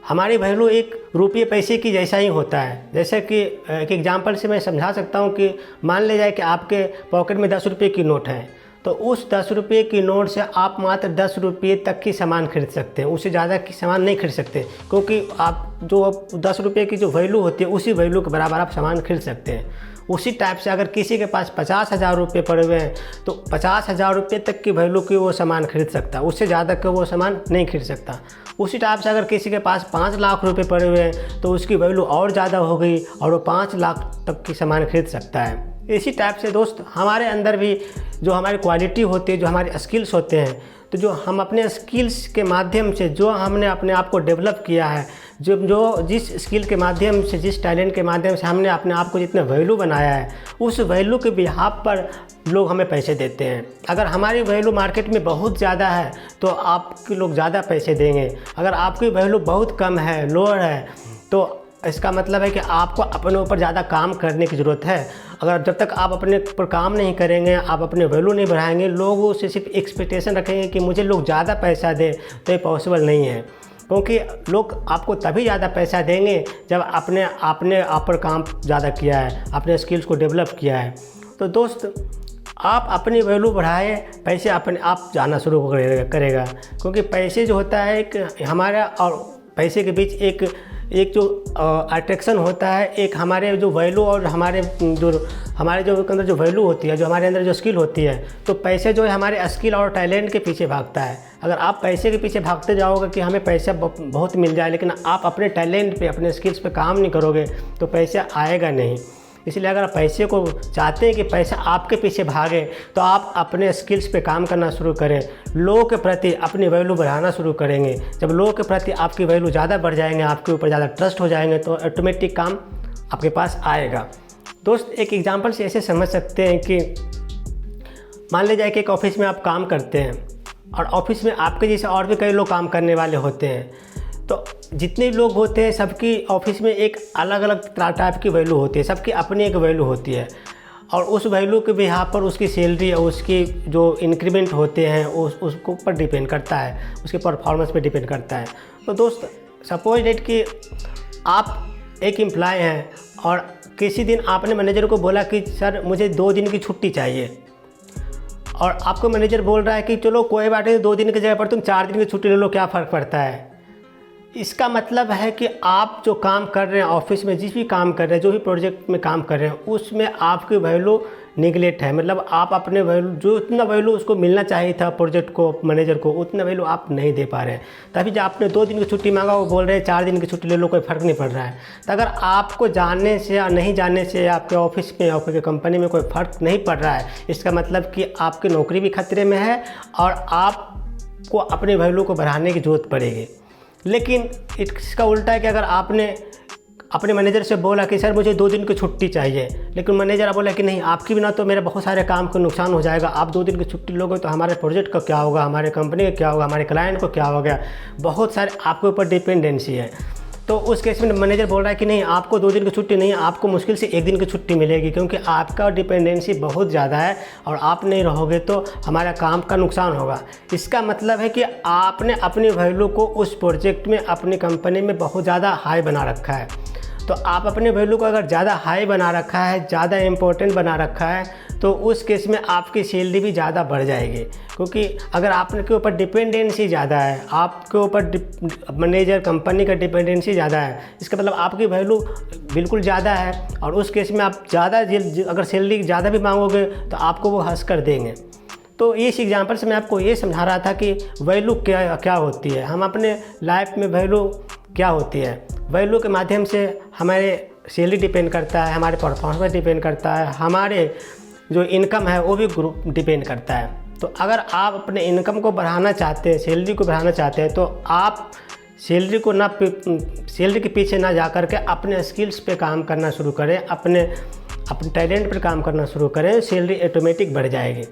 हमारी वैल्यू एक रुपये पैसे की जैसा ही होता है। जैसे कि एक एग्जांपल से मैं समझा सकता हूँ कि मान ले जाए कि आपके पॉकेट में 10 रुपये की नोट है, तो उस 10 रुपये की नोट से आप मात्र 10 रुपये तक की सामान खरीद सकते हैं, उससे ज़्यादा की सामान नहीं खरीद सकते, क्योंकि आप जो 10 रुपये की जो वैल्यू होती है उसी वैल्यू के बराबर आप सामान खरीद सकते हैं। उसी टाइप से अगर किसी के पास 50,000 रुपये पड़े हुए हैं तो 50,000 रुपये तक की वैल्यू की वो सामान खरीद सकता है, उससे ज़्यादा का वो सामान नहीं खरीद सकता। उसी टाइप से अगर किसी के पास 5 लाख रुपये पड़े हुए हैं तो उसकी वैल्यू और ज़्यादा हो गई और वो 5 लाख तक की सामान खरीद सकता है। इसी टाइप से दोस्त हमारे अंदर भी जो हमारी क्वालिटी होती है, जो हमारे स्किल्स होते हैं, तो जो हम अपने स्किल्स के माध्यम से जो हमने अपने आप को डेवलप किया है, जो जिस स्किल के माध्यम से, जिस टैलेंट के माध्यम से हमने अपने आप को जितना वैल्यू बनाया है, उस वैल्यू के बिहाफ पर लोग हमें पैसे देते हैं। अगर हमारी वैल्यू मार्केट में बहुत ज़्यादा है तो आपके लोग ज़्यादा पैसे देंगे। अगर आपकी वैल्यू बहुत कम है, लोअर है, तो इसका मतलब है कि आपको अपने ऊपर ज़्यादा काम करने की ज़रूरत है। अगर जब तक आप अपने ऊपर काम नहीं करेंगे, आप अपने वैल्यू नहीं बढ़ाएंगे, लोगों से सिर्फ एक्सपेक्टेशन रखेंगे कि मुझे लोग ज़्यादा पैसा दे, तो ये पॉसिबल नहीं है। क्योंकि लोग आपको तभी ज़्यादा पैसा देंगे जब आपने आप पर काम ज़्यादा किया है, अपने स्किल्स को डेवलप किया है। तो दोस्त आप अपनी वैल्यू बढ़ाए, पैसे अपने आप जाना शुरू करेगा। क्योंकि पैसे जो होता है एक हमारा और पैसे के बीच एक जो अट्रैक्शन होता है, एक हमारे जो वैल्यू और हमारे जो अंदर जो वैल्यू होती है, जो हमारे अंदर जो स्किल होती है, तो पैसे जो है हमारे स्किल और टैलेंट के पीछे भागता है। अगर आप पैसे के पीछे भागते जाओगे कि हमें पैसा बहुत मिल जाए, लेकिन आप अपने टैलेंट पे, अपने स्किल्स पे काम नहीं करोगे तो पैसा आएगा नहीं। इसलिए अगर आप पैसे को चाहते हैं कि पैसा आपके पीछे भागे, तो आप अपने स्किल्स पे काम करना शुरू करें, लोगों के प्रति अपनी वैल्यू बढ़ाना शुरू करेंगे। जब लोगों के प्रति आपकी वैल्यू ज़्यादा बढ़ जाएंगे, आपके ऊपर ज़्यादा ट्रस्ट हो जाएंगे, तो ऑटोमेटिक काम आपके पास आएगा। दोस्त एक एग्जांपल से ऐसे समझ सकते हैं कि मान ले जाए कि एक ऑफिस में आप काम करते हैं और ऑफिस में आपके जैसे और भी कई लोग काम करने वाले होते हैं। तो जितने लोग होते हैं सबकी ऑफिस में एक अलग अलग टाइप की वैल्यू होती है, सबकी अपनी एक वैल्यू होती है, और उस वैल्यू के बिहाफ पर उसकी सैलरी और उसकी जो इंक्रीमेंट होते हैं उसको ऊपर डिपेंड करता है, उसके परफॉर्मेंस पे डिपेंड करता है। तो दोस्त सपोज डेट कि आप एक एम्प्लॉय हैं और किसी दिन आपने मैनेजर को बोला कि सर मुझे 2 दिन की छुट्टी चाहिए, और आपको मैनेजर बोल रहा है कि चलो कोई बात नहीं, 2 दिन की जगह पर तुम 4 दिन की छुट्टी ले लो, क्या फ़र्क पड़ता है। इसका मतलब है कि आप जो काम कर रहे हैं ऑफिस में, जिस भी काम कर रहे हैं, जो भी प्रोजेक्ट में काम कर रहे हैं, उसमें आपकी वैल्यू निगलेक्ट है। मतलब आप अपने वैल्यू, जो इतना वैल्यू उसको मिलना चाहिए था प्रोजेक्ट को, मैनेजर को, उतना वैल्यू आप नहीं दे पा रहे हैं। तभी जब आपने 2 दिन की छुट्टी मांगा, वो बोल रहे हैं 4 दिन की छुट्टी ले लो, कोई फ़र्क नहीं पड़ रहा है। तो अगर आपको जानने से या नहीं जानने से आपके ऑफिस में, आपके कंपनी में कोई फ़र्क नहीं पड़ रहा है, इसका मतलब कि आपकी नौकरी भी खतरे में है और आपको अपनी वैल्यू को बढ़ाने की ज़रूरत पड़ेगी। लेकिन इसका उल्टा है कि अगर आपने अपने मैनेजर से बोला कि सर मुझे 2 दिन की छुट्टी चाहिए, लेकिन मैनेजर बोला कि नहीं, आपकी बिना तो मेरे बहुत सारे काम को नुकसान हो जाएगा, आप 2 दिन की छुट्टी लोगे तो हमारे प्रोजेक्ट का क्या होगा, हमारे कंपनी का क्या होगा, हमारे क्लाइंट को क्या होगा, बहुत सारे आपके ऊपर डिपेंडेंसी है। तो उस केस में मैनेजर बोल रहा है कि नहीं, आपको 2 दिन की छुट्टी नहीं, आपको मुश्किल से 1 दिन की छुट्टी मिलेगी, क्योंकि आपका डिपेंडेंसी बहुत ज़्यादा है और आप नहीं रहोगे तो हमारा काम का नुकसान होगा। इसका मतलब है कि आपने अपनी वैल्यू को उस प्रोजेक्ट में, अपनी कंपनी में बहुत ज़्यादा हाई बना रखा है। तो आप अपने वैल्यू को अगर ज़्यादा हाई बना रखा है, ज़्यादा इम्पोर्टेंट बना रखा है, तो उस केस में आपकी सैलरी भी ज़्यादा बढ़ जाएगी। क्योंकि अगर आपके ऊपर डिपेंडेंसी ज़्यादा है, आपके ऊपर मैनेजर, कंपनी का डिपेंडेंसी ज़्यादा है, इसका मतलब आपकी वैल्यू बिल्कुल ज़्यादा है, और उस केस में आप ज़्यादा अगर सैलरी ज़्यादा भी मांगोगे तो आपको वो हंस कर देंगे। तो इस एग्जांपल से मैं आपको ये समझा रहा था कि वैल्यू क्या होती है, हम अपने लाइफ में वैल्यू क्या होती है। वैल्यू के माध्यम से हमारे सैलरी डिपेंड करता है, हमारे परफॉर्मेंस डिपेंड करता है, हमारे जो इनकम है वो भी डिपेंड करता है। तो अगर आप अपने इनकम को बढ़ाना चाहते हैं, सैलरी को बढ़ाना चाहते हैं, तो आप सैलरी के पीछे ना जा कर के अपने स्किल्स पे काम करना शुरू करें, अपने टैलेंट पर काम करना शुरू करें, सैलरी ऑटोमेटिक बढ़ जाएगी।